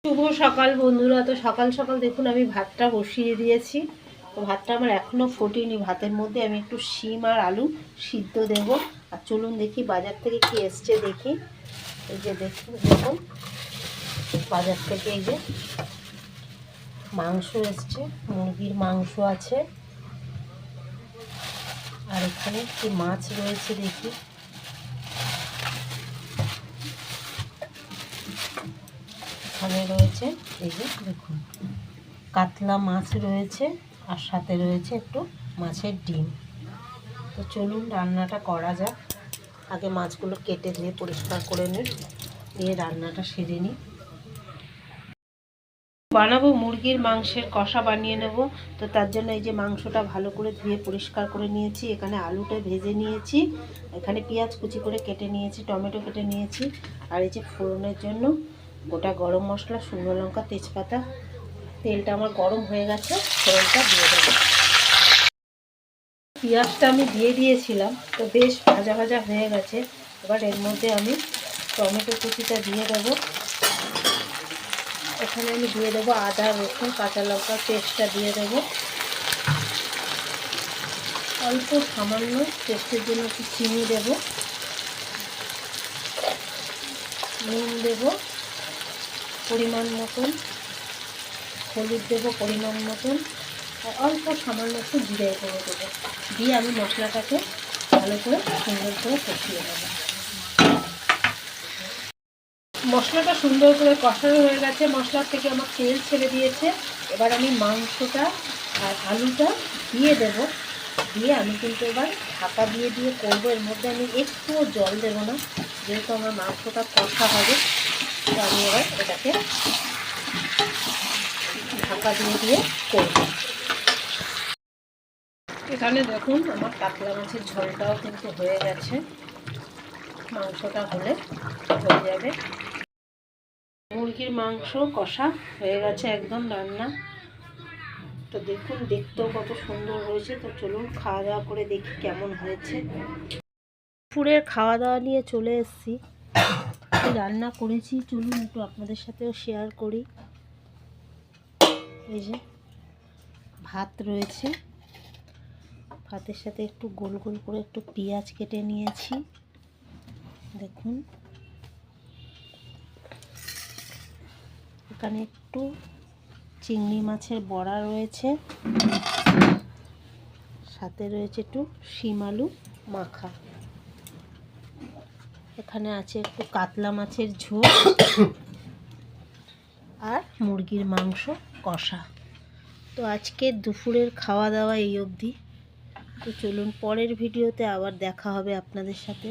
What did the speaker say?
শুভ সকাল বন্ধুরা। তো সকাল সকাল দেখুন আমি ভাতটা বসিয়ে দিয়েছি। তো ভাতটা আমার এখনও ফোটেনি। ভাতের মধ্যে আমি একটু শিম আর আলু সিদ্ধ দেব। আর চলুন দেখি বাজার থেকে কি এসছে দেখি। এই যে দেখুন বাজার থেকে এই যে মাংস এসছে, মুরগির মাংস আছে। আর এখানে কি মাছ রয়েছে দেখি। এখানে রয়েছে এই যে দেখুন কাতলা মাছ রয়েছে, আর সাথে রয়েছে একটু মাছের ডিম। তো চলুন রান্নাটা করা যাক। আগে মাছগুলো কেটে ধুয়ে পরিষ্কার করে নিয়ে রান্নাটা সেরে নিই। বানাবো মুরগির মাংসের কষা বানিয়ে নেব। তো তার জন্য এই যে মাংসটা ভালো করে ধুয়ে পরিষ্কার করে নিয়েছি। এখানে আলুটা ভেজে নিয়েছি, এখানে পেঁয়াজ কুচি করে কেটে নিয়েছি, টমেটো কেটে নিয়েছি। আর এই যে ফোড়নের জন্য গোটা গরম মশলা, শুকনো লঙ্কা, তেজপাতা। তেলটা আমার গরম হয়ে গেছে, ফোড়নটা দিয়ে দেবো। পেঁয়াজটা আমি দিয়ে দিয়েছিলাম, তো বেশ ভাজা ভাজা হয়ে গেছে। এবার এর মধ্যে আমি টমেটো কুচিটা দিয়ে দেবো। এখানে আমি দিয়ে দেবো আদা, রসুন, কাঁচা লঙ্কা পেস্টটা দিয়ে দেবো। অল্প সামান্য টেস্টের জন্য একটু চিনি দেবো, নুন দেবো পরিমাণ মতন, হলুদ দেবো পরিমাণ মতন, আর অল্প সামান্য একটু জিরে গুঁড়ো দেবো। দিয়ে আমি মশলাটাকে ভালো করে সুন্দর করে কষিয়ে নেবো। মশলাটা সুন্দর করে কষানো হয়ে গেছে, মশলার থেকে আমার তেল ছেড়ে দিয়েছে। এবার আমি মাংসটা আর আলুটা দিয়ে দেব। দিয়ে আমি কিন্তু এবার ঢাকা দিয়ে করবো। এর মধ্যে আমি একটুও জল দেবো না, যেহেতু আমার মাংসটা কষা হবে। তো আমি এবার এটাকে ঢাকা দিয়ে করবো। এখানে দেখুন আমার কাতলা মাছের ঝোলটাও কিন্তু হয়ে গেছে। মাংসটা হলে হয়ে যাবে। মুরগির মাংস কষা হয়ে গেছে একদম রান্না। তো দেখুন দেখতেও কত সুন্দর হয়েছে। তো চলুন খাওয়া দাওয়া করে দেখি কেমন হয়েছে। দুপুরের খাওয়া দাওয়া নিয়ে চলে এসেছি। রান্না করেছি চলুন একটু আপনাদের সাথেও শেয়ার করি। এই যে ভাত রয়েছে, ভাতের সাথে একটু গোল গোল করে একটু পেঁয়াজ কেটে নিয়েছি দেখুন। এখানে একটু চিংড়ি মাছের বড়া রয়েছে, সাথে রয়েছে একটু শিম আলু মাখা। এখানে আছে একটু কাতলা মাছের ঝোল আর মুরগির মাংস কষা। তো আজকের দুপুরের খাওয়া দাওয়া এই অবধি। তো চলুন পরের ভিডিওতে আবার দেখা হবে আপনাদের সাথে।